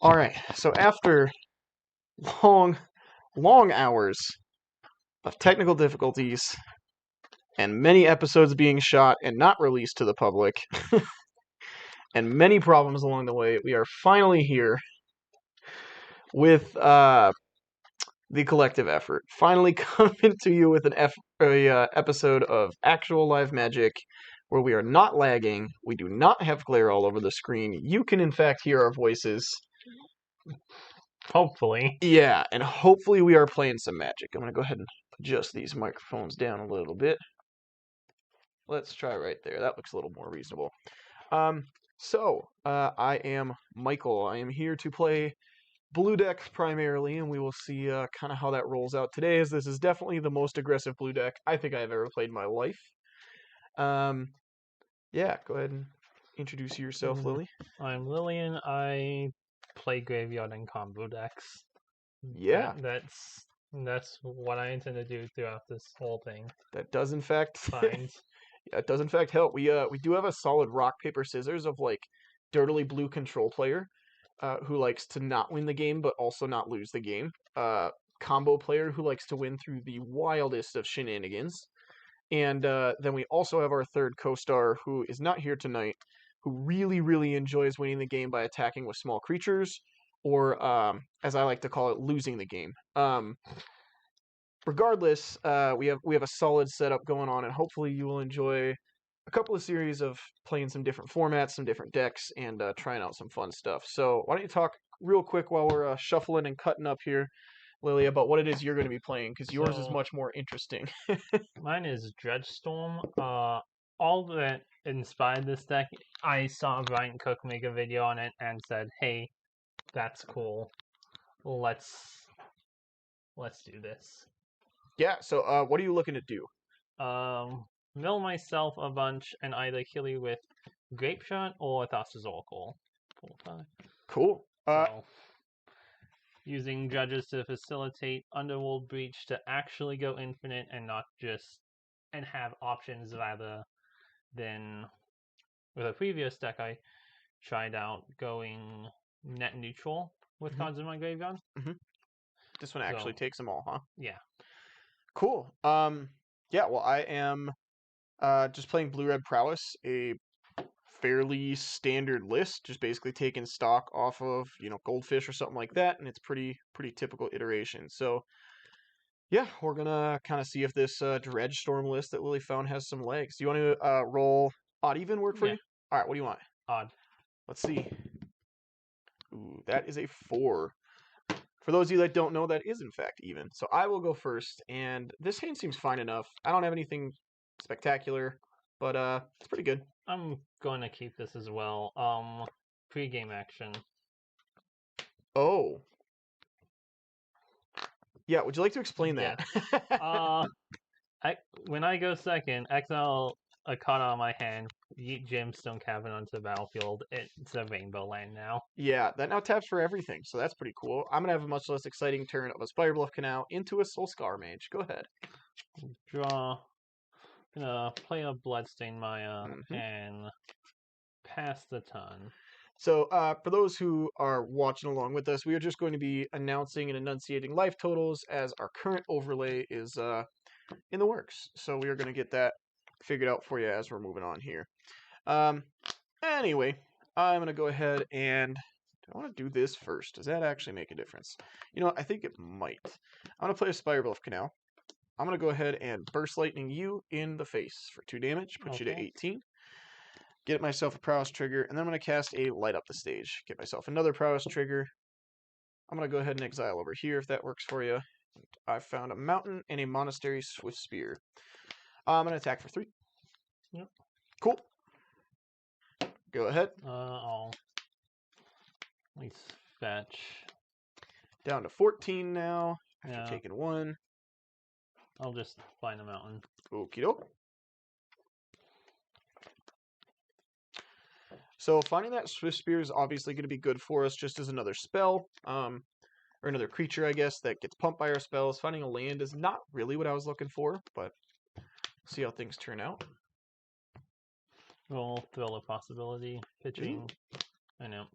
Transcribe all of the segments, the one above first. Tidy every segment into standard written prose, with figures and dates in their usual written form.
All right, so after long, long hours of technical difficulties and many episodes being shot and not released to the public, and many problems along the way, we are finally here with the collective effort. Finally coming to you with an episode of actual live magic where we are not lagging, we do not have glare all over the screen. You can, in fact, hear our voices. Hopefully. Yeah, and hopefully we are playing some magic. I'm going to go ahead and adjust these microphones down a little bit. Let's try right there. That looks a little more reasonable. I am Michael. I am here to play blue deck primarily, and we will see kind of how that rolls out today, as this is definitely the most aggressive blue deck I think I've ever played in my life. Yeah, go ahead and introduce yourself, Lily. I'm Lillian. I play graveyard and combo decks. Yeah. That's what I intend to do throughout this whole thing. That does in fact Find. Yeah, it does in fact help. We do have a solid rock paper scissors of like dirtily blue control player who likes to not win the game but also not lose the game. Combo player who likes to win through the wildest of shenanigans. And then we also have our third co-star who is not here tonight, who really, really enjoys winning the game by attacking with small creatures, or as I like to call it, losing the game. Regardless, we have a solid setup going on, and hopefully you will enjoy a couple of series of playing some different formats, some different decks, and trying out some fun stuff. So why don't you talk real quick while we're shuffling and cutting up here, Lily, about what it is you're going to be playing, because yours is much more interesting. Mine is Dredge-Storm. All that inspired this deck, I saw Brian Cook make a video on it and said, "Hey, that's cool. Let's do this." Yeah. So what are you looking to do? Mill myself a bunch and either kill you with Grape Shot or Thassa's Oracle. Cool. So, using judges to facilitate Underworld Breach to actually go infinite and not just and have options rather than with a previous deck I tried out going net neutral with cards in my graveyard. This one actually takes them all, huh? Yeah. Cool. Yeah, well, I am just playing blue-red Prowess, a fairly standard list, just basically taking stock off of, Goldfish or something like that, and it's pretty typical iteration. So, yeah, we're gonna kind of see if this Dredge-Storm list that Lily found has some legs. Do you want to roll odd even work for you? All right, what do you want? Odd. Let's see. Ooh, that is a 4. For those of you that don't know, that is in fact even. So I will go first, and this hand seems fine enough. I don't have anything spectacular, but it's pretty good. I'm going to keep this as well. Pre-game action. Oh. Yeah, would you like to explain that? When I go second, exile a card on my hand, yeet Gemstone Cavern onto the battlefield. It's a rainbow land now. Yeah, that now taps for everything, so that's pretty cool. I'm gonna have a much less exciting turn of a Spirebluff Canal into a Soul Scar Mage. Go ahead. Draw. Gonna play a Bloodstain Maya and pass the turn. So, for those who are watching along with us, we are just going to be announcing and enunciating life totals as our current overlay is in the works. So we are going to get that figured out for you as we're moving on here. Anyway, I'm going to go ahead and I want to do this first. Does that actually make a difference? You know what? I think it might. I'm going to play a Spirebluff Canal. I'm going to go ahead and Burst Lightning you in the face for 2 damage, put you to 18. Get myself a Prowess trigger, and then I'm going to cast a Light Up the Stage. Get myself another Prowess trigger. I'm going to go ahead and exile over here if that works for you. I found a mountain and a Monastery Swift Spear. I'm going to attack for 3. Yep. Cool. Go ahead. I'll at least fetch. Down to 14 now. After Yeah. taking 1. I'll just find a mountain. Okie doke. So finding that Swift Spear is obviously going to be good for us just as another spell. Or another creature, I guess, that gets pumped by our spells. Finding a land is not really what I was looking for, but see how things turn out. We'll throw a possibility. Pitching an imp.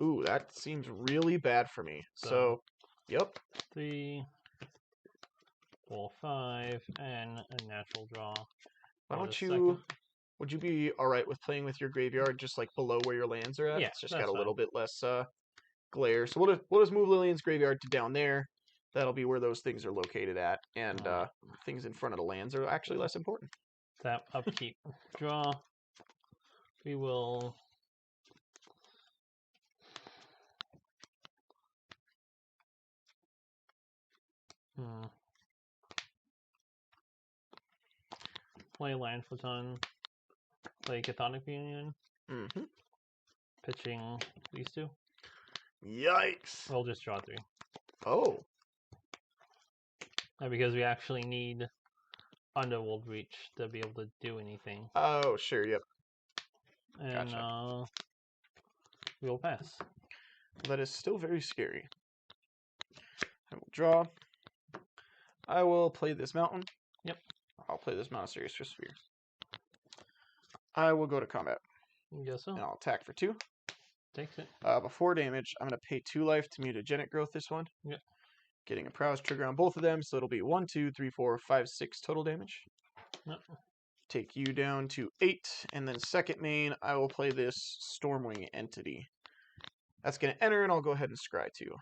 Ooh, that seems really bad for me. So- So yep. 3, 4, 5, and a natural draw. Why for don't the you? second. Would you be all right with playing with your graveyard just like below where your lands are at? Yeah, It's just that's got a little fine. bit less glare. So we'll just move Lillian's graveyard to down there. That'll be where those things are located at, and things in front of the lands are actually less important. Tap, upkeep, draw. We will play land photon, play Chthonic Reunion, Mm-hmm. pitching these two. Yikes! We'll just draw 3. Oh, Because we actually need Underworld Reach to be able to do anything. oh, sure, yep. And Gotcha. we'll pass. That is still very scary. I will draw. I will play this mountain. Yep. I'll play this Monastery Sphere. I will go to combat. Guess so. And I'll attack for 2. Takes it. Before damage, I'm going to pay 2 life to mutagenic growth this one. Yep. Getting a Prowess trigger on both of them, so it'll be 1, 2, 3, 4, 5, 6 total damage. Yep. Take you down to 8, and then second main, I will play this Stormwing entity. That's going to enter, and I'll go ahead and scry 2.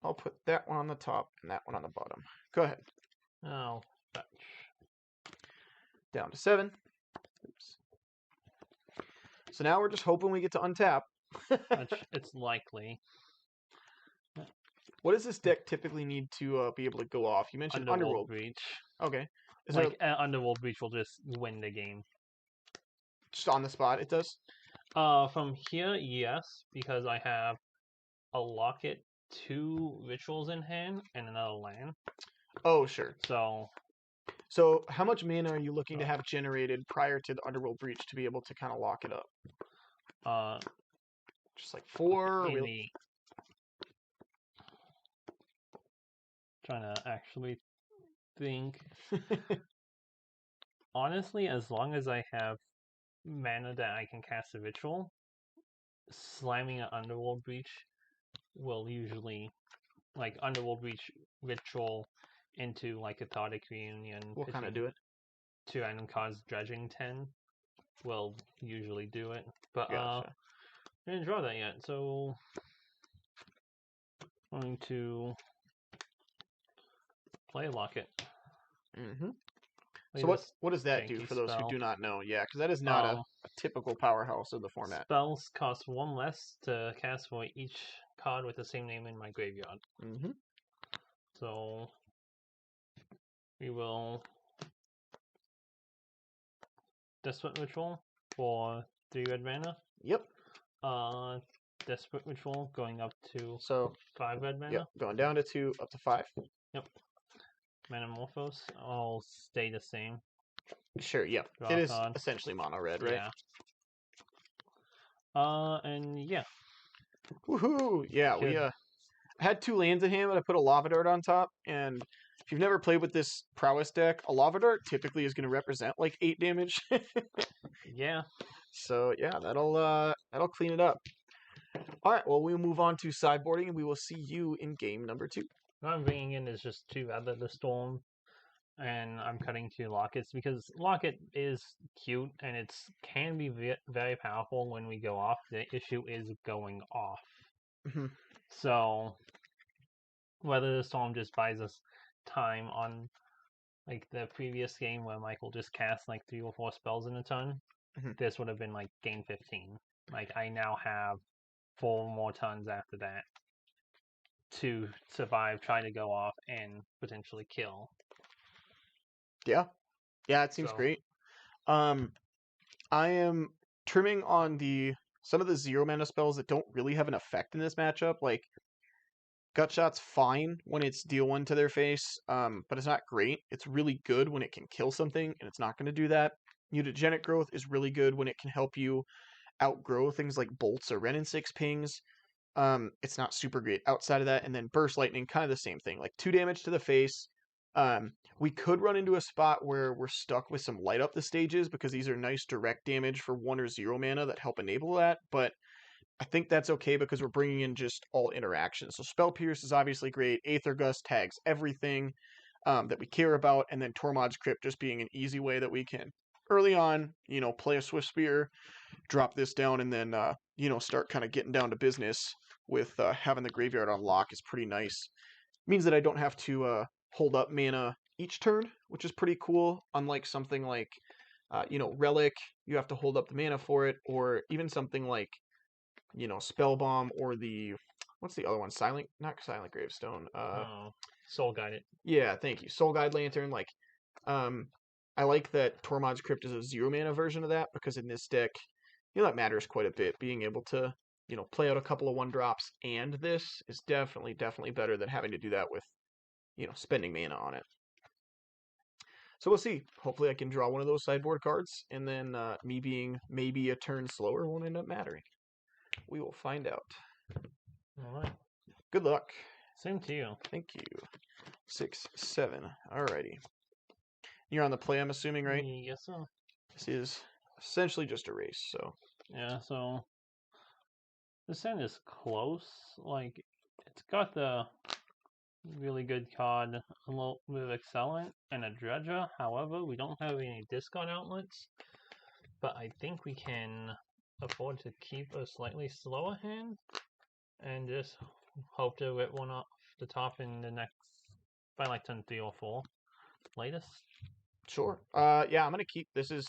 I'll put that one on the top and that one on the bottom. Go ahead. Oh, fetch. Down to 7. Oops. So now we're just hoping we get to untap. Which it's likely. What does this deck typically need to be able to go off? You mentioned Underworld. Reach. Okay. Is Like, Underworld Reach will just win the game. just on the spot, it does? From here, yes, because I have a Locket, 2 Rituals in hand, and another land. Oh, sure. So how much mana are you looking to have generated prior to the Underworld Breach to be able to kind of lock it up? Just like 4? Really? Trying to actually think. Honestly, as long as I have mana that I can cast a ritual, slamming an Underworld Breach will usually, like, Underworld Breach ritual into, like, Cathartic Reunion. We'll kind of do it. 2 random cards, dredging 10 will usually do it. But Gotcha. I didn't draw that yet, so I'm going to play Locket. Mm-hmm. Play So this what does that do janky for those who spell. do not know? Yeah, because that is not a typical powerhouse of the format. Spells cost 1 less to cast for each card with the same name in my graveyard. Mm-hmm. So we will Desperate Ritual for 3 red mana. Yep. Desperate Ritual going up to 5 red mana. Yep. Going down to 2, up to 5. Yep. Metamorphose, I'll stay the same. Sure, yep. Draw It is card. essentially mono red, right? Yeah. And yeah. Woohoo! Yeah, Good. we had 2 lands in hand, but I put a Lava Dart on top, and if you've never played with this Prowess deck, a Lava Dart typically is going to represent like 8 damage. Yeah. So yeah, that'll clean it up. All right, well we'll move on to sideboarding, and we will see you in game number 2. What I'm bringing in is just 2 Dredge-Storm, and I'm cutting 2 Lockets because Locket is cute and it can be very powerful when we go off. The issue is going off. Mm-hmm. So whether the Storm just buys us time on like the previous game where Michael just cast like 3 or 4 spells in a turn, this would have been like game 15. Like I now have 4 more turns after that to survive, try to go off, and potentially kill. Yeah, it seems great. I am trimming on some of the 0 mana spells that don't really have an effect in this matchup. Like Gutshot's fine when it's deal 1 to their face, but it's not great. It's really good when it can kill something, and it's not going to do that. Mutagenic Growth is really good when it can help you outgrow things like bolts or Ren and 6 pings. It's not super great outside of that. And then Burst Lightning, kind of the same thing, like 2 damage to the face. We could run into a spot where we're stuck with some light up the stages because these are nice direct damage for 1 or 0 mana that help enable that. But I think that's okay because we're bringing in just all interactions. So Spell Pierce is obviously great. Aether Gust tags everything that we care about, and then Tormod's Crypt just being an easy way that we can early on, play a Swift Spear, drop this down, and then start kind of getting down to business with having the graveyard on lock is pretty nice. Means that I don't have to hold up mana each turn, which is pretty cool. Unlike something like Relic, you have to hold up the mana for it, or even something like Spell Bomb or what's the other one? Not Silent Gravestone. Soul Guided. Yeah, thank you. Soul Guide Lantern. I like that Tormod's Crypt is a 0 mana version of that because in this deck, that matters quite a bit. Being able to play out a couple of 1-drops and this is definitely better than having to do that with spending mana on it. So we'll see. Hopefully I can draw one of those sideboard cards, and then me being maybe a turn slower won't end up mattering. We will find out. All right. Good luck. Same to you. Thank you. 6, 7. Alrighty. You're on the play, I'm assuming, right? Yes, so. This is essentially just a race, so. Yeah, so this hand is close. Like, it's got the really good card, a little bit of Excellent, and a Dredger. However, we don't have any discard outlets. But I think we can afford to keep a slightly slower hand and just hope to rip one off the top in the next, by like turn 3 or 4 latest. Sure. Yeah, I'm gonna keep. This is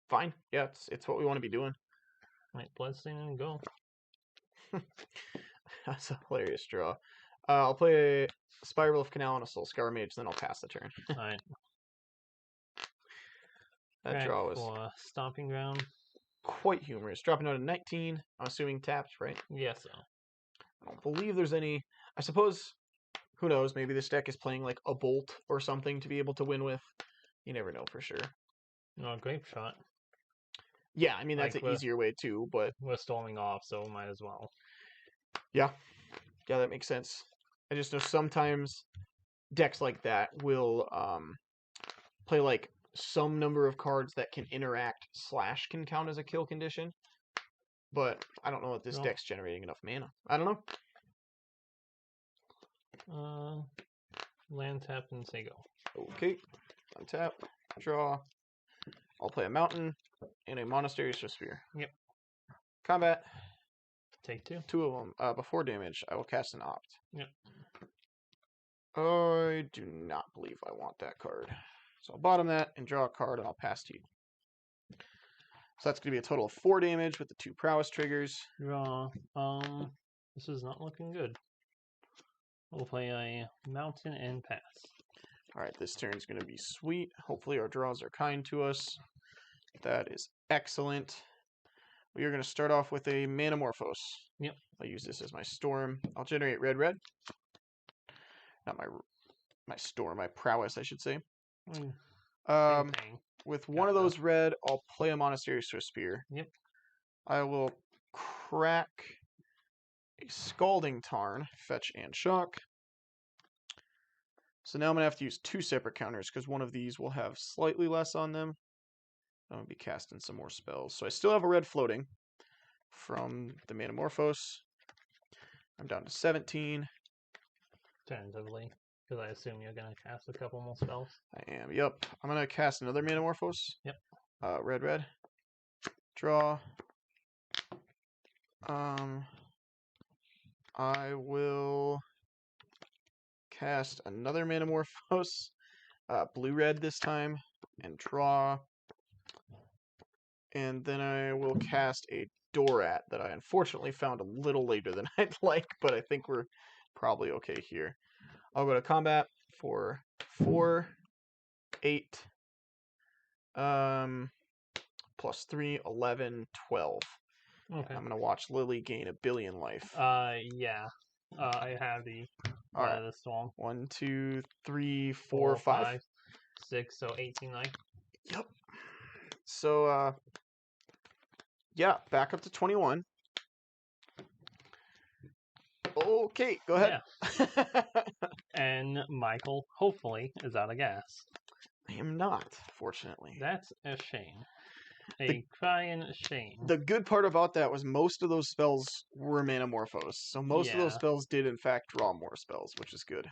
fine. Yeah, it's what we want to be doing. Right, Bloodstain and go. That's a hilarious draw. I'll play a Spiral of Canal and a Soul Scour Mage, then I'll pass the turn. Alright. That draw was for Stomping Ground. Quite humorous. Dropping out of 19. I'm assuming tapped, right? Yes. So. I don't believe there's any. I suppose, who knows? Maybe this deck is playing like a Bolt or something to be able to win with. You never know for sure. No, Grape Shot. Yeah, I mean that's an easier way too, but we're storming off, so might as well. Yeah, that makes sense. I just know sometimes decks like that will play like some number of cards that can interact / can count as a kill condition, but I don't know if this deck's generating enough mana. I don't know. Land tap and say go. Okay, untap, draw. I'll play a mountain and a Monastery Sphere. Yep. Combat. Take 2. 2 of them. Before damage, I will cast an Opt. Yep. I do not believe I want that card. So I'll bottom that and draw a card, and I'll pass to you. So that's going to be a total of 4 damage with the 2 Prowess triggers. Draw. This is not looking good. We'll play a mountain and pass. Alright, this turn's going to be sweet. Hopefully our draws are kind to us. That is excellent. We are going to start off with a Manamorphose. Yep. I'll use this as my storm. I'll generate red. Not my storm, my Prowess, I should say. With one of those red, I'll play a Monastery Spear. Yep. I will crack a Scalding Tarn, fetch and shock. So now I'm going to have to use 2 separate counters because one of these will have slightly less on them. I'm going to be casting some more spells. So I still have a red floating from the Manamorphose. I'm down to 17. Tentatively, because I assume you're going to cast a couple more spells. I am, yep. I'm going to cast another Manamorphose. Yep. Red. Draw. I will cast another Manamorphose. Blue-red this time. And draw. And then I will cast a Dorat that I unfortunately found a little later than I'd like, but I think we're probably okay here. I'll go to combat for 4, 8, plus 3, 11, 12. Okay. I'm going to watch Lily gain 1 billion life. Yeah. I have the the storm. 1, 2, 3, 4, 5. 6, so 18 life. Yep. So, yeah, back up to 21. Okay, go ahead. Yeah. And Michael, hopefully, is out of gas. I am not, fortunately. That's a shame. A crying shame. The good part about that was most of those spells were Manamorphose, so most of those Yeah. spells did in fact draw more spells, which is good.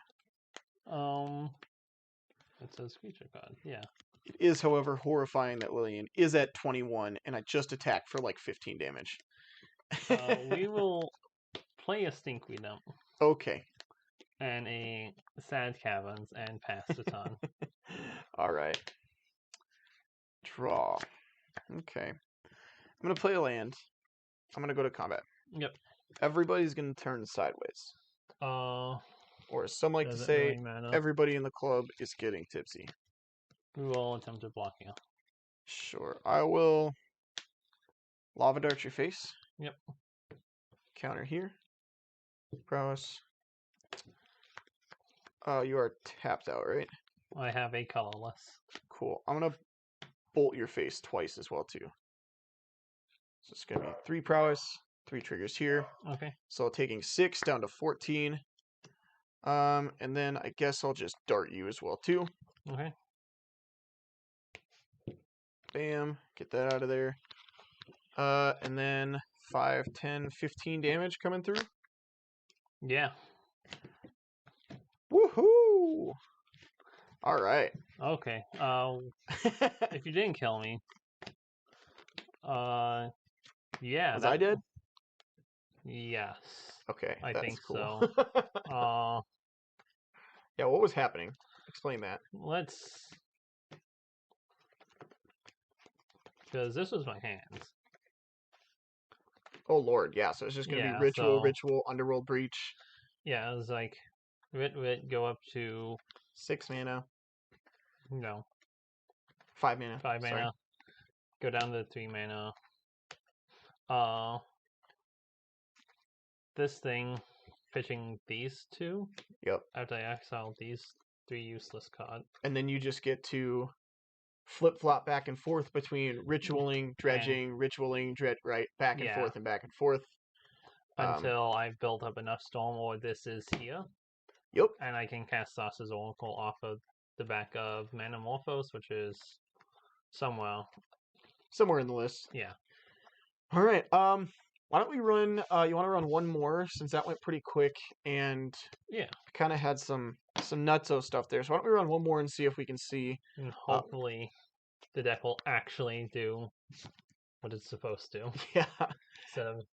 It says creature card. Yeah. It is, however, horrifying that Lillian is at 21, and I just attacked for like 15 damage. We will play a Stinkweed Dump Okay. and a Sad Caverns and pass the turn. All right. Draw. Okay. I'm going to play a land. I'm going to go to combat. Yep. Everybody's going to turn sideways. Or as some like to Does it say, really matter? everybody in the club is getting tipsy. We will attempt to block you. Sure. I will Lava Dart your face. Yep. Counter here. Prowess. You are tapped out, right? I have a colorless. Cool. I'm going to bolt your face twice as well, too. So it's going to be 3 Prowess, 3 triggers here. Okay. So taking 6 down to 14. And then I guess I'll just dart you as well, too. Okay. Bam. Get that out of there. And then 5, 10, 15 damage coming through. Yeah. Woohoo! All right. Okay. If you didn't kill me, yeah. Was I dead? Yes. Okay, I that's think cool. so. Yeah, what was happening? Explain that. Let's. Because this was my hands. Oh lord, yeah. So it's just gonna be ritual, underworld breach. Yeah, it was like wit, go up to 6 mana. No. 5 mana. 5 mana. Sorry. Go down to 3 mana. This thing pitching these 2. Yep. After I exile these 3 useless cards. And then you just get to flip flop back and forth between ritualing, dredging, right, back and forth and back and forth. Until I've built up enough storm, or this is here. Yep. And I can cast Thassa's Oracle off of the back of Manamorphose, which is somewhere in the list. Yeah. All right. Why don't we run? You want to run one more since that went pretty quick, and kind of had some nutso stuff there. So why don't we run one more and see if we can see? And hopefully, the deck will actually do what it's supposed to. Yeah. Instead of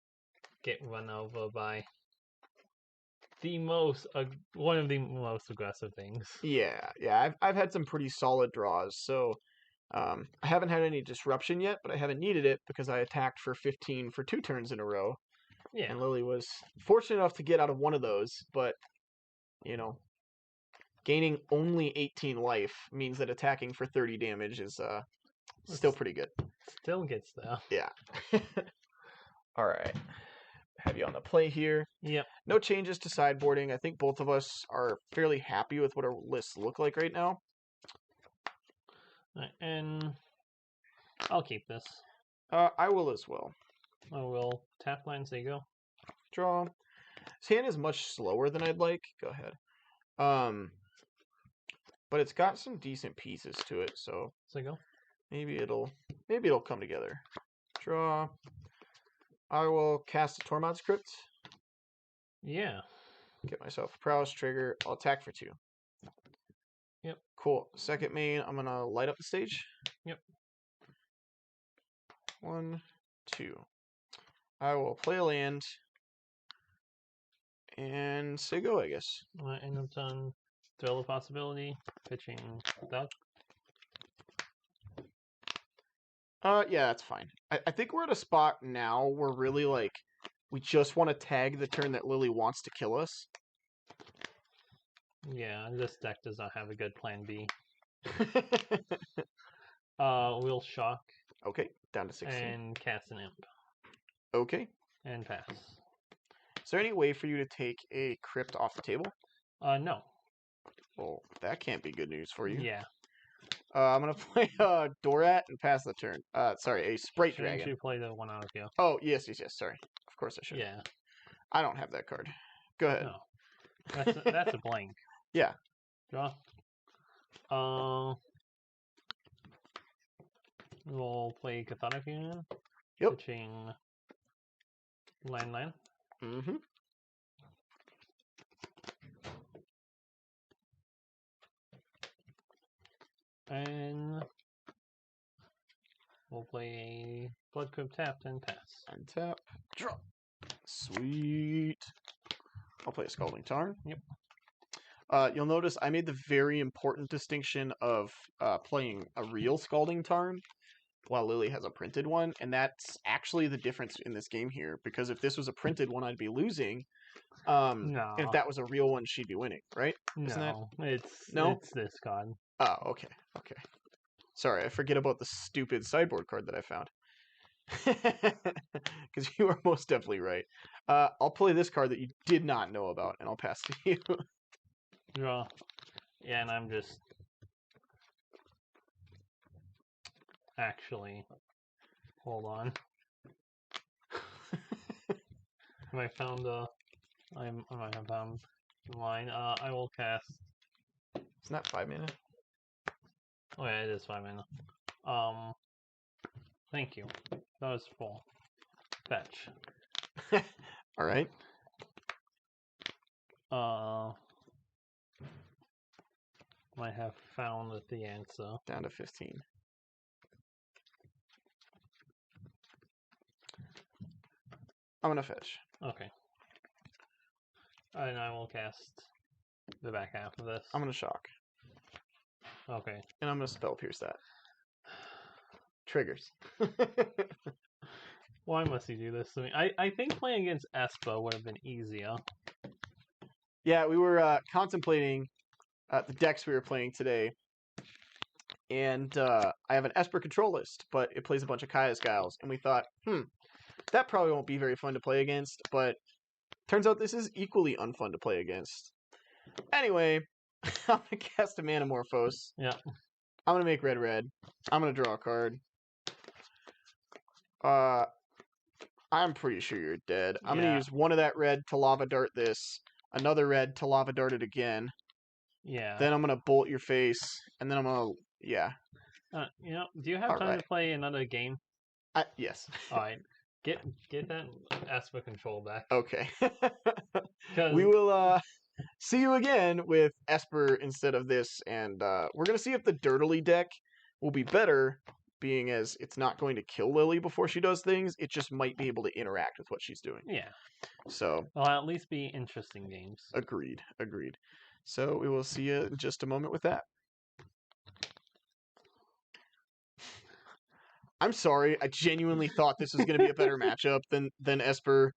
get run over by one of the most aggressive things. Yeah. I've had some pretty solid draws, so I haven't had any disruption yet, but I haven't needed it because I attacked for 15 for 2 turns in a row. Yeah. And Lily was fortunate enough to get out of one of those, but gaining only 18 life means that attacking for 30 damage is still pretty good. Still gets there. Yeah. All right. Have you on the play here. Yep. No changes to sideboarding. I think both of us are fairly happy with what our lists look like right now. And I'll keep this. I will as well. I will tap mine, so you go. Draw. This hand is much slower than I'd like. Go ahead. But it's got some decent pieces to it, so go. Maybe it'll come together. Draw. I will cast a Tormod's Crypt. Yeah. Get myself a Prowess trigger. I'll attack for 2. Yep. Cool. Second main, I'm gonna light up the stage. Yep. 1, 2. I will play a land and say go, I guess. I end up on Thrill of Possibility, pitching Duck. Yeah, that's fine. I think we're at a spot now where really we just want to tag the turn that Lily wants to kill us. Yeah, this deck does not have a good plan B. We'll shock. Okay, down to 16. And cast an imp. Okay. And pass. Is there any way for you to take a crypt off the table? No. Well, that can't be good news for you. Yeah. I'm gonna play Dorat and pass the turn. Sorry, a Sprite Dragon. Shouldn't you play the one out of here? Oh, yes. Sorry. Of course I should. Yeah. I don't have that card. Go ahead. No. That's a blank. Yeah. Draw. We'll play Cathartic Union. Yep. Pitching land. Mm-hmm. And we'll play Blood Crypt tapped and pass. Untap. Draw. Sweet. I'll play a Scalding Tarn. Yep. You'll notice I made the very important distinction of playing a real Scalding Tarn while Lily has a printed one, and that's actually the difference in this game here, because if this was a printed one, I'd be losing. No. And if that was a real one, she'd be winning, right? No, it's this card. Oh, okay. Sorry, I forget about the stupid sideboard card that I found. Because you are most definitely right. I'll play this card that you did not know about, and I'll pass to you. Draw. Yeah, and I'm just actually hold on. I found I might have found mine. I will cast. Isn't that 5 mana? Oh yeah, it is 5 mana. Thank you. That was full. Fetch. All right. Might have found the answer. Down to 15. I'm gonna fetch. Okay. And I will cast the back half of this. I'm gonna shock. Okay. And I'm gonna spell pierce that. Triggers. Why must you do this to me? I think playing against Esper would have been easier. Yeah, we were contemplating the decks we were playing today. And I have an Esper control list, but it plays a bunch of Kaya's Giles. And we thought, that probably won't be very fun to play against. But turns out this is equally unfun to play against. Anyway, I'm going to cast a Manamorphose. Yeah. I'm going to make red. I'm going to draw a card. I'm pretty sure you're dead. I'm going to use one of that red to Lava Dart this. Another red to Lava Dart it again. Yeah. Then I'm going to bolt your face. And then I'm going to, yeah. Do you have time to play another game? Yes. Alright. Get that Esper control back. Okay. We will see you again with Esper instead of this. And we're going to see if the Dirtily deck will be better, being as it's not going to kill Lily before she does things. It just might be able to interact with what she's doing. Yeah. So. Well, at least be interesting games. Agreed. So we will see you in just a moment with that. I'm sorry. I genuinely thought this was going to be a better matchup than Esper.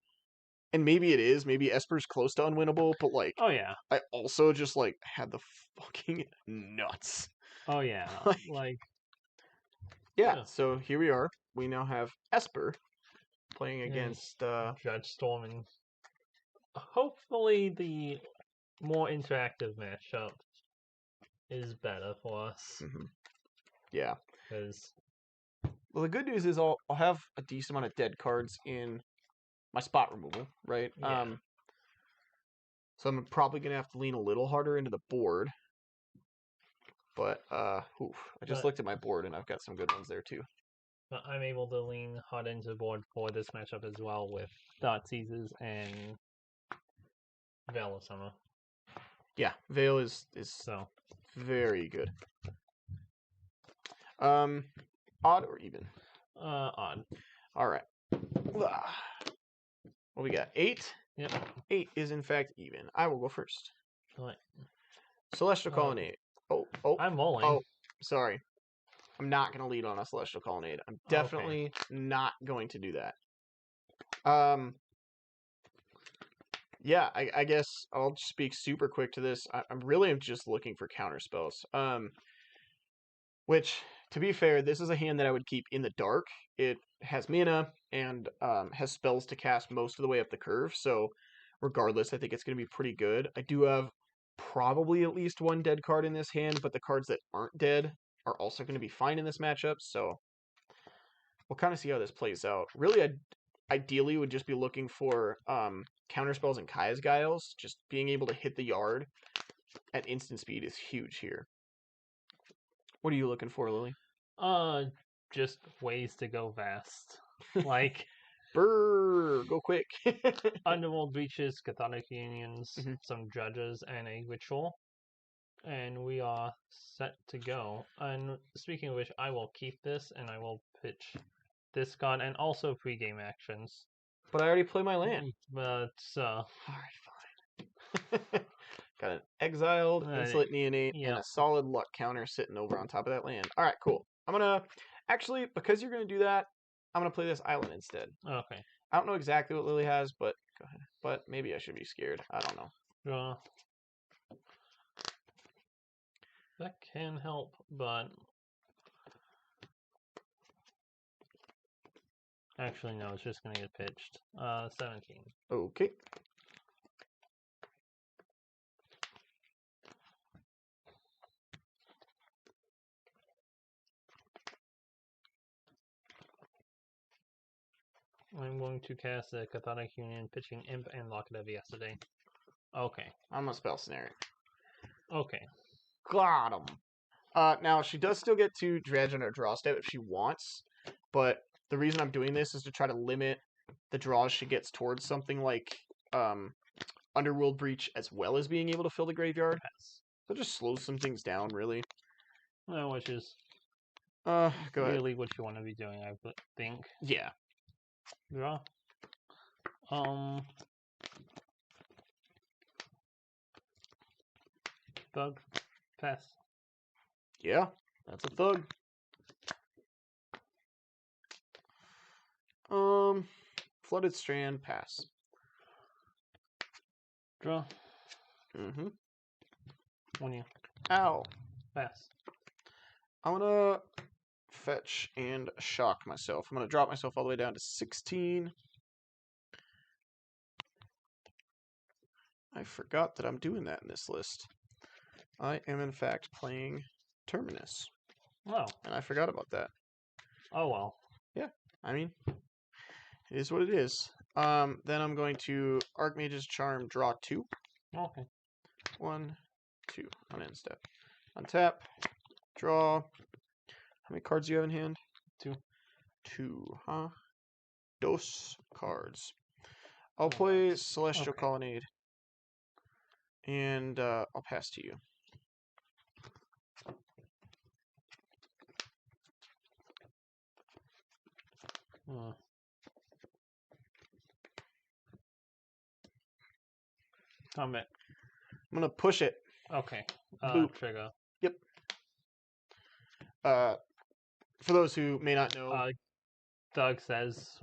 And maybe it is. Maybe Esper's close to unwinnable, but like... Oh, yeah. I also just, like, had the fucking nuts. Oh, yeah. Yeah, so here we are. We now have Esper playing against... Dredge-Storm, and hopefully the more interactive matchup is better for us. Mm-hmm. Yeah. Because... Well, the good news is I'll have a decent amount of dead cards in my spot removal, right? Yeah. So I'm probably going to have to lean a little harder into the board. But, I just looked at my board, and I've got some good ones there, too. But I'm able to lean hard into the board for this matchup as well with Dart Seizes and Veil of Summer. Yeah, Veil is so very good. Odd or even? Odd. All right. What we got? 8? Yep. 8 is in fact even. I will go first. Right. Celestial Colonnade. Oh. I'm rolling. Oh, sorry. I'm not going to lead on a Celestial Colonnade. I'm definitely not going to do that. Yeah, I guess I'll speak super quick to this. I'm really just looking for counter spells. Which, to be fair, this is a hand that I would keep in the dark. It has mana and has spells to cast most of the way up the curve. So, regardless, I think it's going to be pretty good. I do have probably at least one dead card in this hand, but the cards that aren't dead are also going to be fine in this matchup. So, we'll kind of see how this plays out. Really, I ideally would just be looking for counter spells and Kaya's Giles. Just being able to hit the yard at instant speed is huge here. What are you looking for, Lily? just ways to go fast. Like Brrr, go quick. Underworld Breaches, Cathartic Unions, Mhm. some Judges, and a Ritual. And we are set to go. And speaking of which, I will keep this and I will pitch this card and also pre-game actions. But I already play my land. But Alright, fine. Got an exiled, insolent neonate, and yep. a solid luck counter sitting over on top of that land. Alright, cool. I'm gonna actually, because you're gonna do that, I'm gonna play this island instead. Okay. I don't know exactly what Lily has, but go ahead. But maybe I should be scared. I don't know. Draw. That can help, but actually no, it's just gonna get pitched. 17. Okay. I'm going to cast a Cathartic Union, pitching Imp and Locket of yesterday. Okay. I'm gonna spell snare it. Okay. Got him. Now she does still get to dredge on her draw step if she wants, but the reason I'm doing this is to try to limit the draws she gets towards something like Underworld Breach, as well as being able to fill the graveyard. Pass. So it just slows some things down, really. Well, which is Go really what you want to be doing, I think. Yeah. Draw. Thug. Pass. Yeah, that's a thug. Flooded Strand, pass. Draw. Mm-hmm. 1 you. Ow. Pass. I'm gonna fetch and shock myself. I'm gonna drop myself all the way down to 16. I forgot that I'm doing that in this list. I am in fact playing Terminus. Oh. And I forgot about that. Oh well. Yeah, I mean, it is what it is. Then I'm going to Archmage's Charm, draw 2. Okay. 1, 2, on end step. Untap, draw. How many cards do you have in hand? 2. 2, huh? Dos cards. I'll play Celestial Okay. Colonnade. And I'll pass to you. Combat. I'm gonna push it. Okay. Boop. Trigger. Yep. For those who may not know, Doug says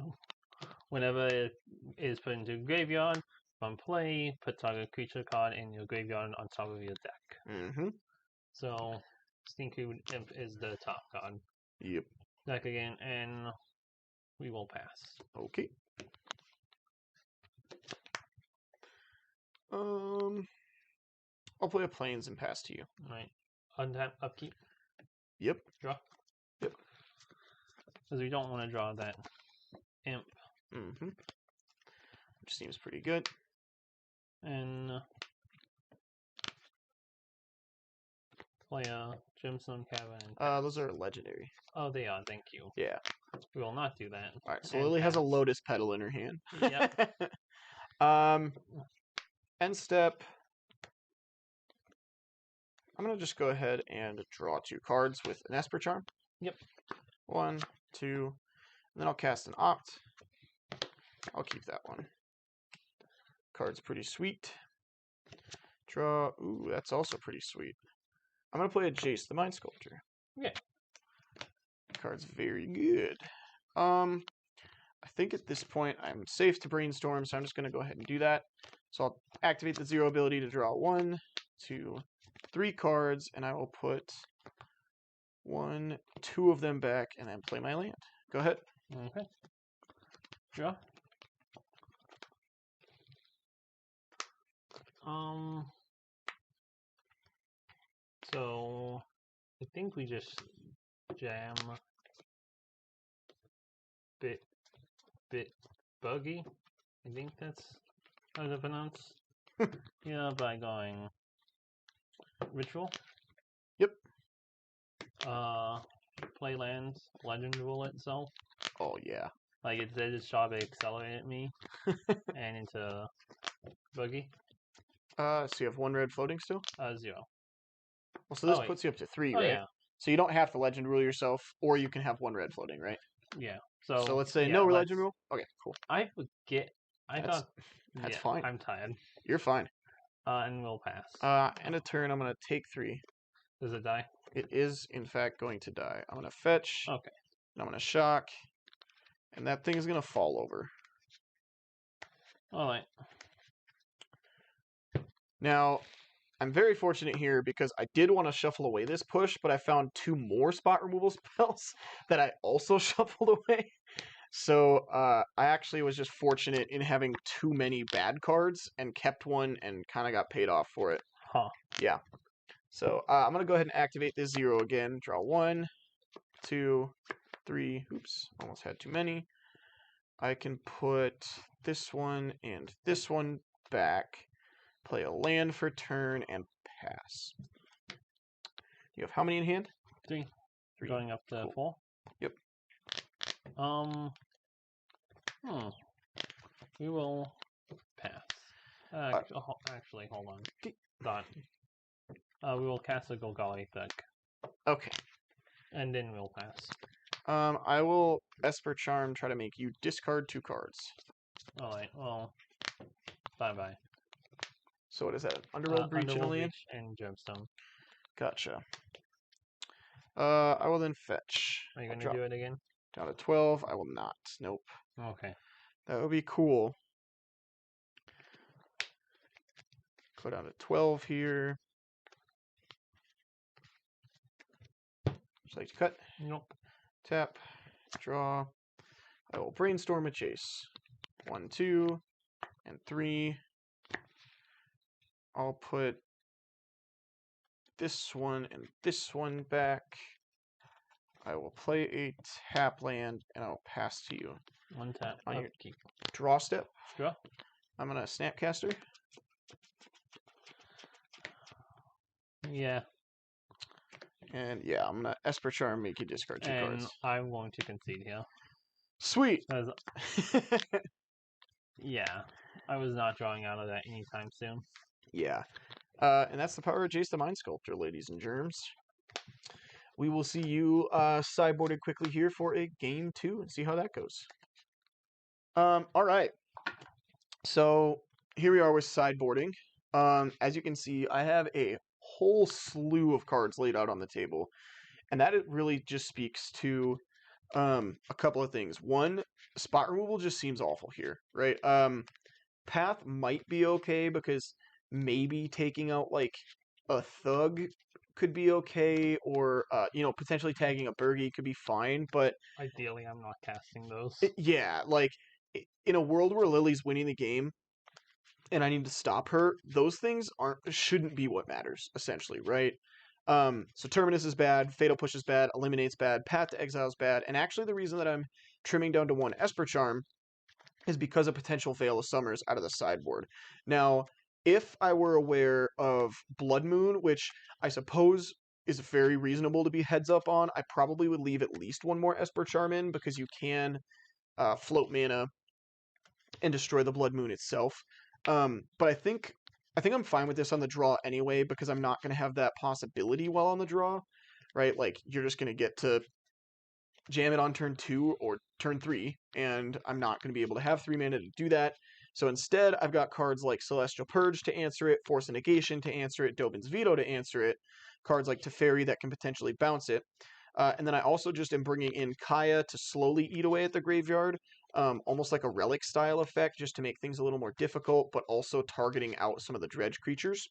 whenever it is put into graveyard, from play, put target creature card in your graveyard on top of your deck. Mm-hmm. So, Stinky Imp is the top card. Yep. Deck again, and we will pass. Okay. I'll play a Plains and pass to you. Alright. Untap, upkeep. Yep. Draw. Yep. Because we don't want to draw that Imp. Mm-hmm. Which seems pretty good. And play a Gemstone Cavern. Those are legendary. Oh, they are. Thank you. Yeah. We will not do that. Alright, so Lily has a Lotus Petal in her hand. Yep. End step. I'm going to just go ahead and draw 2 cards with an Esper Charm. Yep. 1, 2, and then I'll cast an Opt. I'll keep that one. Card's pretty sweet. Draw. Ooh, that's also pretty sweet. I'm going to play a Jace the Mind Sculptor. Yeah. Card's very good. I think at this point I'm safe to Brainstorm, so I'm just going to go ahead and do that. So I'll activate the 0 ability to draw 1, 2, 3 cards, and I will put 1, 2 of them back, and then play my land. Go ahead. Okay. Draw. So I think we just jam bit buggy. I think that's how to pronounce. Yeah, by going Ritual. Yep. play lands, Legend Rule itself. Oh yeah. Like it did its job, it accelerated me and into Boogie. So you have 1 red floating still? 0. Well, so this wait. puts you up to 3, Oh right? yeah, So you don't have to legend rule yourself, or you can have 1 red floating, right? yeah. So let's say yeah, no legend rule. Okay, cool. I forget. I That's- thought. That's yeah, fine. I'm tired. You're fine. And we'll pass. End of turn, I'm gonna take 3. Does it die? It is in fact going to die. I'm gonna fetch. Okay. And I'm gonna shock, and that thing is gonna fall over. All right. Now, I'm very fortunate here because I did want to shuffle away this push, but I found 2 more spot removal spells that I also shuffled away. So I actually was just fortunate in having too many bad cards and kept one and kind of got paid off for it. Huh. Yeah. So I'm going to go ahead and activate this 0 again. Draw 1, 2, 3. Oops, almost had too many. I can put this one and this one back. Play a land for turn and pass. You have how many in hand? 3. 3. Going up to Cool. 4. Yep. We will pass. Actually, hold on. Done. We will cast a Golgari Thick. Okay. And then we'll pass. I will Esper Charm, try to make you discard 2 cards. Alright, well, bye-bye. So what is that? Underworld Breach and a land? And Gemstone. Gotcha. I will then fetch. Are you going to do it again? Down to 12. I will not. Nope. Okay. That would be cool. Go down to 12 here. Would you like to cut? Nope. Tap. Draw. I will Brainstorm a Chase. 1, 2, and 3. I'll put this one and this one back. I will play a tap land, and I will pass to you. 1 tap. On your Keep. draw step. Draw. I'm going to Snapcaster. Yeah. And yeah, I'm going to Esper Charm, make you discard 2 cards. And I'm going to concede here. Sweet! Yeah. I was not drawing out of that anytime soon. Yeah. And that's the power of Jace the Mind Sculptor, ladies and germs. We will see you sideboarded quickly here for a game 2 and see how that goes. All right. So here we are with sideboarding. As you can see, I have a whole slew of cards laid out on the table. And that really just speaks to a couple of things. One, spot removal just seems awful here, right? Path might be okay because maybe taking out like a Thug could be okay, or potentially tagging a Burgie could be fine, but ideally I'm not casting those. Yeah, like in a world where Lily's winning the game and I need to stop her, those things shouldn't be what matters, essentially, right? So Terminus is bad, Fatal Push is bad, Eliminate's bad, Path to Exile is bad, and actually the reason that I'm trimming down to 1 Esper Charm is because of potential Veil of Summers out of the sideboard. Now, if I were aware of Blood Moon, which I suppose is very reasonable to be heads up on, I probably would leave at least 1 more Esper Charm in because you can float mana and destroy the Blood Moon itself. But I think I'm fine with this on the draw anyway because I'm not going to have that possibility while on the draw, right? Like you're just going to get to jam it on turn 2 or turn 3, and I'm not going to be able to have 3 mana to do that. So instead, I've got cards like Celestial Purge to answer it, Force of Negation to answer it, Dobin's Veto to answer it, cards like Teferi that can potentially bounce it. And then I also just am bringing in Kaya to slowly eat away at the graveyard, almost like a relic style effect, just to make things a little more difficult, but also targeting out some of the dredge creatures.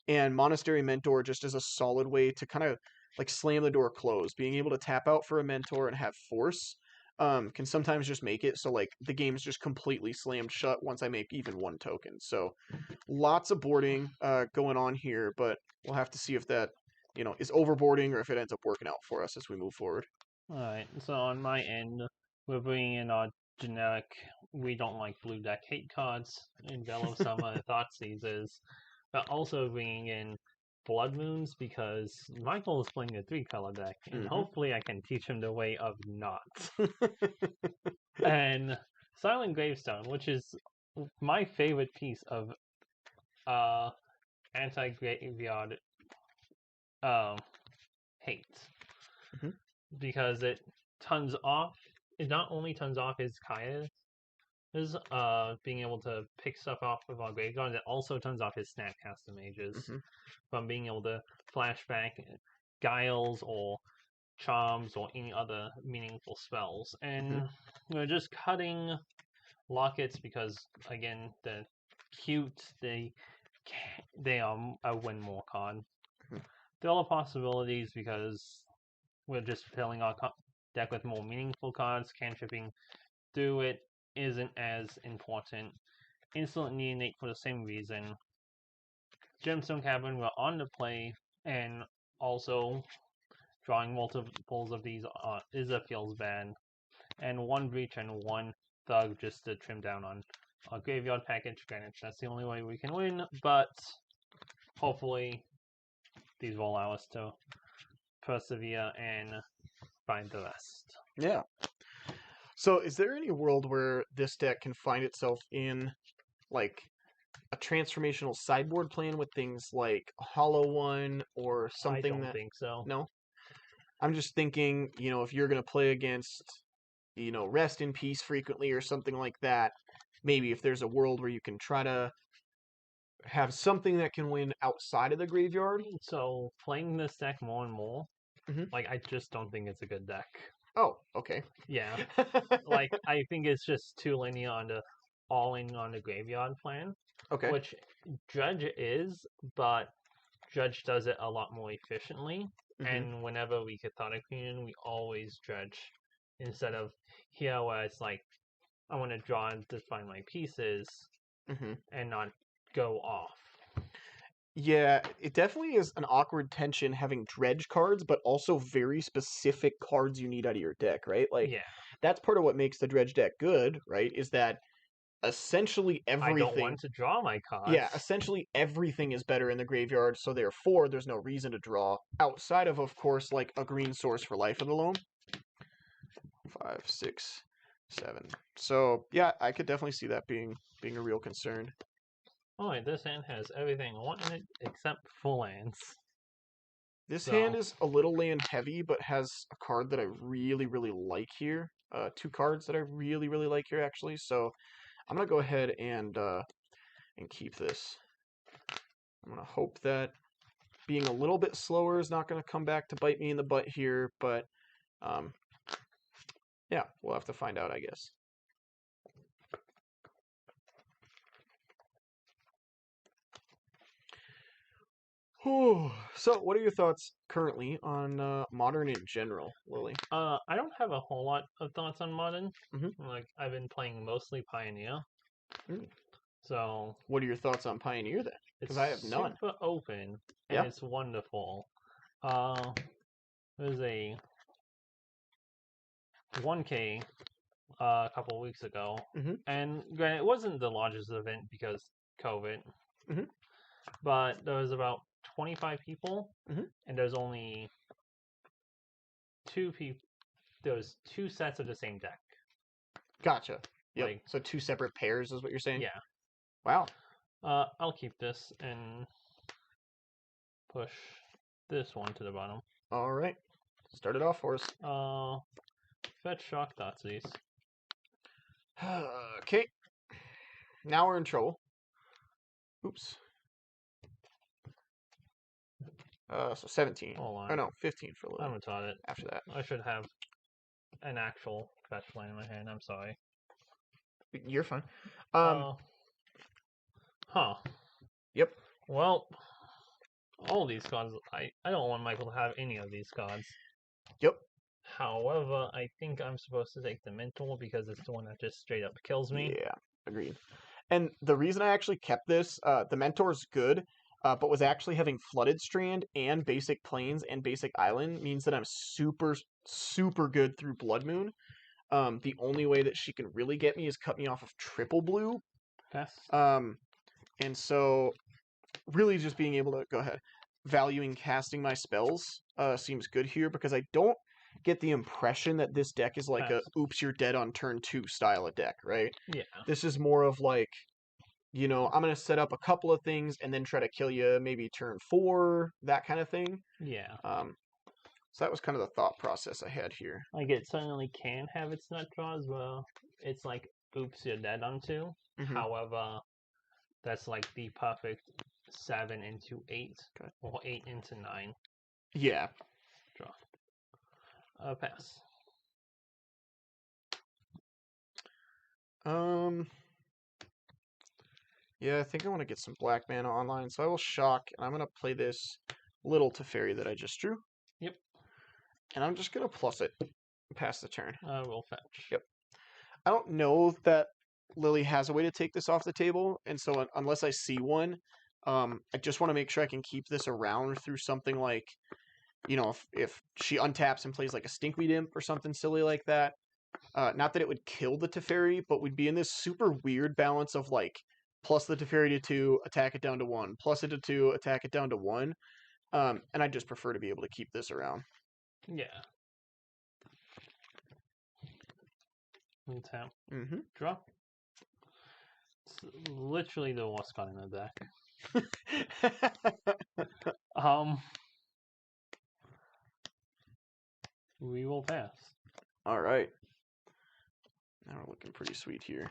And Monastery Mentor just as a solid way to kind of like slam the door closed. Being able to tap out for a Mentor and have force can sometimes just make it so like the game's just completely slammed shut once I make even 1 token. So lots of boarding going on here, but we'll have to see if that is overboarding or if it ends up working out for us as we move forward. Alright, so on my end, we're bringing in our generic, we don't like blue deck hate cards in Veil of Summer and Thought Seizers, but also bringing in Blood Moons because Michael is playing a 3-color deck, and hopefully I can teach him the way of not. And Silent Gravestone, which is my favorite piece of anti-graveyard hate, because it not only turns off his Kaya's being able to pick stuff off of our graveyard, it also turns off his Snapcaster Mages from being able to flashback Guiles or Charms or any other meaningful spells. And we're just cutting Lockets because, again, they're cute, they are a win more card. There are possibilities because we're just filling our deck with more meaningful cards. Cantripping through it isn't as important. Instant Neonate for the same reason. Gemstone Cavern, we're on the play, and also drawing multiples of these feels bad. And 1 Breach and 1 Thug just to trim down on our graveyard package. Granted, that's the only way we can win, but hopefully these will allow us to persevere and find the rest. Yeah. So is there any world where this deck can find itself in, like, a transformational sideboard plan with things like a Hollow One or something? I don't think so. No? I'm just thinking, if you're going to play against, Rest in Peace frequently or something like that, maybe if there's a world where you can try to have something that can win outside of the graveyard. So playing this deck more and more, I just don't think it's a good deck. Oh, okay. Yeah. I think it's just too linear on the all-in on the graveyard plan. Okay. Which Dredge is, but Dredge does it a lot more efficiently. And whenever we Cathartic Union, we always Dredge instead of here where it's like, I want to draw and define my pieces and not go off. Yeah, it definitely is an awkward tension having Dredge cards, but also very specific cards you need out of your deck, right? That's part of what makes the Dredge deck good, right? Is that essentially everything... I don't want to draw my cards. Yeah, essentially everything is better in the graveyard, so therefore there's no reason to draw outside of course, like a green source for life of the loam. 5, 6, 7. So, yeah, I could definitely see that being a real concern. Alright, this hand has everything I want in it except full lands. This hand is a little land heavy, but has a card that I really, really like here. 2 cards that I really, really like here, actually. So I'm going to go ahead and keep this. I'm going to hope that being a little bit slower is not going to come back to bite me in the butt here, but yeah, we'll have to find out, I guess. So, what are your thoughts currently on Modern in general, Lily? I don't have a whole lot of thoughts on Modern. I've been playing mostly Pioneer. So, what are your thoughts on Pioneer then? Because I have none. It's super open and it's wonderful. There's a 1K a couple of weeks ago, and granted, it wasn't the largest event because COVID, but there was about 25 people, and there's only 2 people. There's 2 sets of the same deck. Gotcha. Yep. So 2 separate pairs is what you're saying? Yeah. Wow. I'll keep this and push this one to the bottom. All right. Start it off for us. Fetch Shock Thoughtseize. Okay. Now we're in trouble. Oops. So 17. Hold on. Oh no, 15 for a little. I'm retarded. After that. I should have an actual fetch land in my hand. I'm sorry. You're fine. Yep. Well, all these cards, I don't want Michael to have any of these cards. Yep. However, I think I'm supposed to take the Mentor because it's the one that just straight up kills me. Yeah, agreed. And the reason I actually kept this, the Mentor's good, but was actually having Flooded Strand and Basic Plains and Basic Island means that I'm super, super good through Blood Moon. The only way that she can really get me is cut me off of triple blue. Pass. And so, really just being able to, go ahead, valuing casting my spells seems good here, because I don't get the impression that this deck is like a Pass. oops, you're dead on turn 2 style of deck, right? Yeah. This is more of like, I'm going to set up a couple of things and then try to kill you maybe turn 4, that kind of thing. Yeah. So that was kind of the thought process I had here. Like, it certainly can have its nut draws where it's like, oops, you're dead on 2. Mhm. However, that's like the perfect 7 into 8, Okay. or 8 into 9 Yeah. draw. Pass. Yeah, I think I want to get some black mana online, so I will shock, and I'm going to play this little Teferi that I just drew. Yep. And I'm just going to plus it and pass the turn. We'll fetch. Yep. I don't know that Lily has a way to take this off the table, and so unless I see one, I just want to make sure I can keep this around through something like, if she untaps and plays like a Stinkweed Imp or something silly like that. Not that it would kill the Teferi, but we'd be in this super weird balance of like, plus the Teferi to 2, attack it down to 1, plus it to 2, attack it down to 1. And I just prefer to be able to keep this around. Yeah. Untap. Mm-hmm. Draw. It's literally the worst card in the deck. We will pass. All right. Now we're looking pretty sweet here.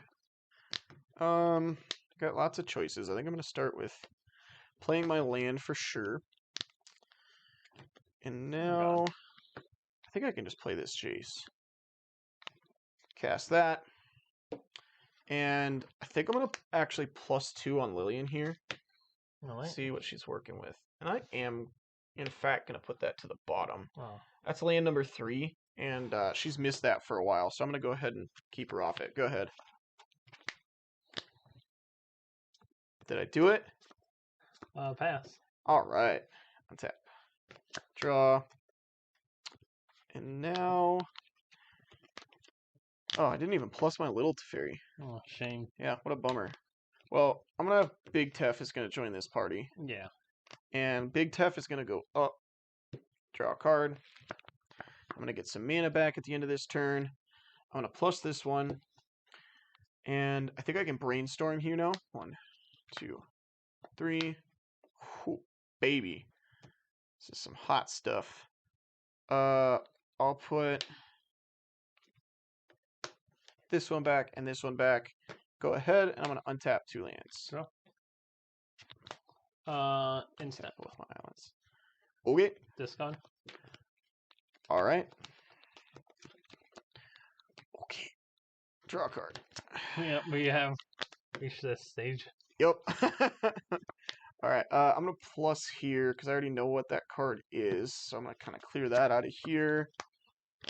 Got lots of choices. I think I'm going to start with playing my land for sure. And now I think I can just play this Jace. Cast that. And I think I'm going to actually +2 on Lillian here. Right. See what she's working with. And I am, in fact, going to put that to the bottom. Oh. That's land number 3, and she's missed that for a while, so I'm going to go ahead and keep her off it. Go ahead. Did I do it? Pass. All right. Untap. Draw. And now... Oh, I didn't even plus my little Teferi. Oh, shame. Yeah, what a bummer. Well, I'm going to have Big Tef is going to join this party. Yeah. And Big Tef is going to go up. Draw a card. I'm going to get some mana back at the end of this turn. I'm going to plus this one. And I think I can brainstorm here now. 1, 2, 3. Whew, baby. This is some hot stuff. I'll put this one back and this one back. Go ahead, and I'm going to untap 2 lands. Draw. Instant. Both my islands. Okay. Discard. All right. Okay. Draw a card. Yeah, we have reached this stage. Yep. All right. I'm going to plus here because I already know what that card is. So I'm going to kind of clear that out of here.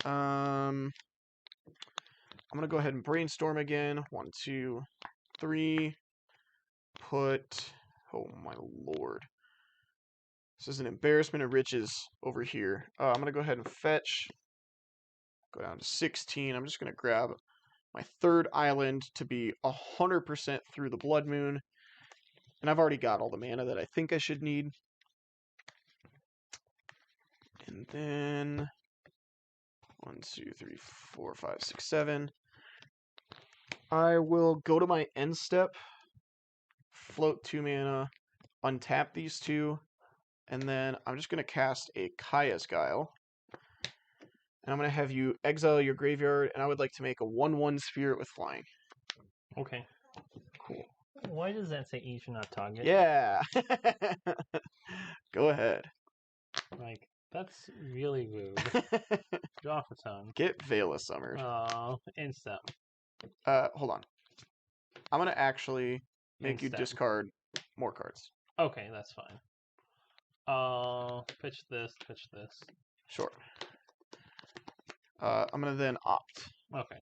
I'm going to go ahead and brainstorm again. 1, 2, 3. Put... Oh, my lord. This is an embarrassment of riches over here. I'm going to go ahead and fetch. Go down to 16. I'm just going to grab my 3rd island to be 100% through the Blood Moon. And I've already got all the mana that I think I should need. And then 1, 2, 3, 4, 5, 6, 7. I will go to my end step, float 2 mana, untap these 2, and then I'm just going to cast a Kaya's Guile. And I'm going to have you exile your graveyard, and I would like to make a 1/1 Spirit with flying. Okay. Cool. Why does that say each not target? Yeah. Go ahead. Like, that's really rude. Draw for turn. Get Veil of Summers. Instant. Hold on. I'm going to actually make you Instant. discard more cards. Okay, that's fine. Pitch this, pitch this. Sure. I'm going to then opt. Okay.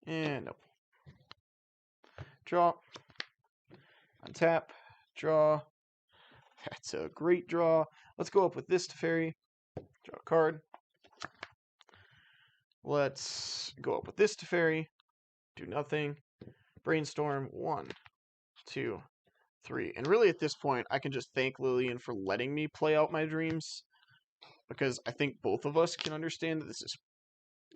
And nope. Draw. Untap. Draw. That's a great draw. Let's go up with this Teferi. Draw a card. Let's go up with this Teferi. Do nothing. Brainstorm. 1, 2, 3. And really, at this point, I can just thank Lillian for letting me play out my dreams, because I think both of us can understand that this is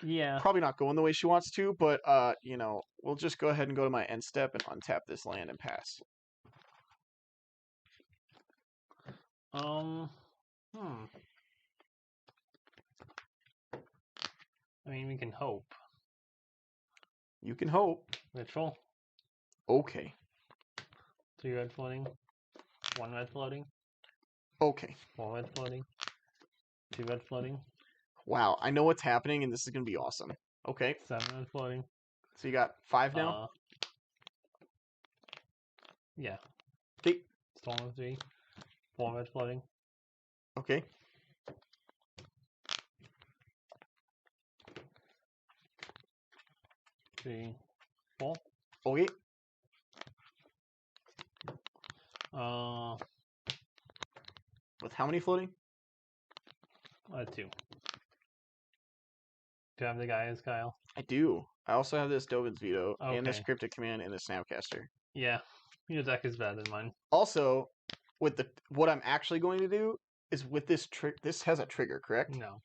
Yeah. probably not going the way she wants to, but, you know, we'll just go ahead and go to my end step and untap this land and pass. I mean, we can hope. You can hope. Ritual. Okay. 3 red floating. 1 red floating. Okay. 4 red floating. 2 red floating. Wow, I know what's happening, and this is going to be awesome. Okay. 7 red floating. So you got 5 now? Yeah. Okay. Storm of 3. 4 red floating. Okay. Three, 4. Okay. With how many floating? 2. Do you have the guys, Kyle? I do. I also have this Dovin's Veto, and this Okay. Cryptic Command, and this Snapcaster. Yeah. Your deck is better than mine. Also, with what I'm actually going to do is with this this has a trigger, correct? No.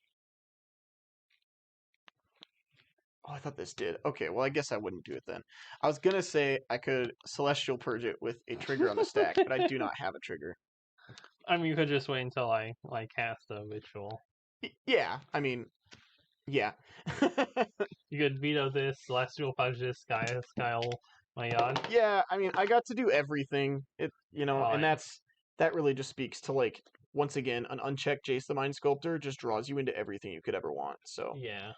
Oh, I thought this did. Okay, well, I guess I wouldn't do it then. I was gonna say I could Celestial Purge it with a trigger on the stack, but I do not have a trigger. I mean, you could just wait until I cast the ritual. Yeah, I mean, yeah. You could veto this, Celestial Purge this, Skyle, my god. Yeah, I mean, I got to do everything. And yeah. that really just speaks to, like, once again, an unchecked Jace the Mind Sculptor just draws you into everything you could ever want. So yeah,